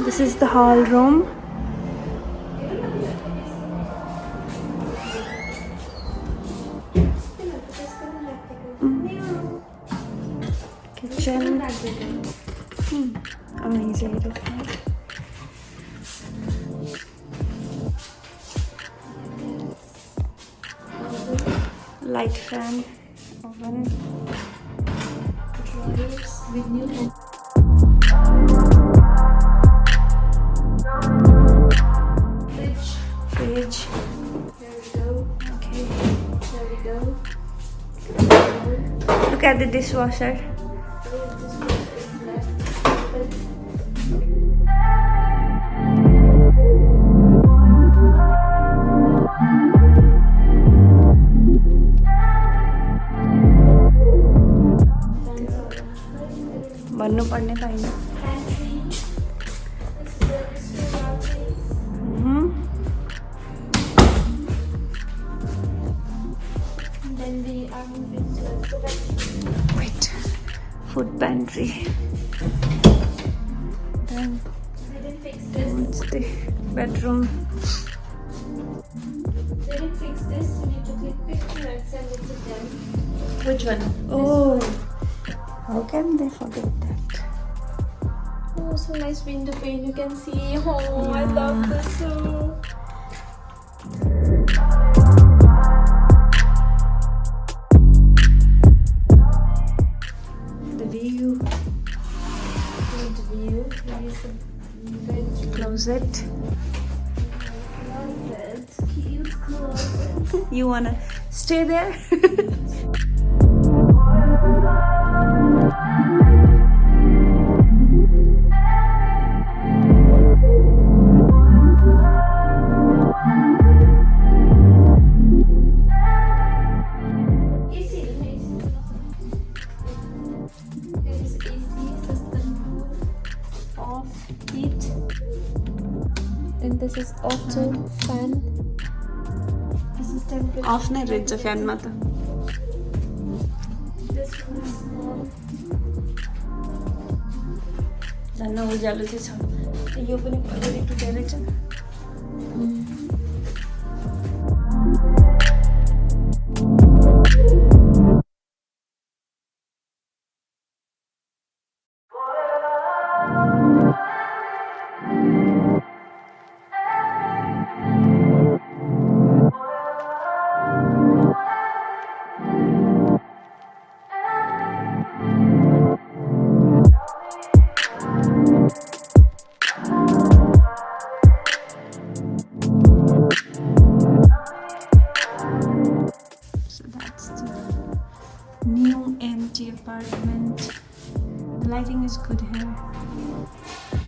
This is the hall room. Kitchen. Amazing. Light fan, oven, drawers with new fridge. There we go. Okay. There we go. Look at the dishwasher. भन्नु पर्ने pine Wait, food pantry. Then it's the bedroom. They didn't fix this. You need to click picture and send it to them. Which one? Oh, how can they forget that? Oh, so nice window pane. You can see. Oh, I love this so. The view. Good view. Here's the bed. Closet. Closet. Cute closet. You wanna stay there? And this is auto fan. This is temperature. Off नै रहेछ फ्यानमा त This one is small. झन् उज्यालो चाहिँ छ यो पनि already टुटेरै छ New empty apartment. The lighting is good here.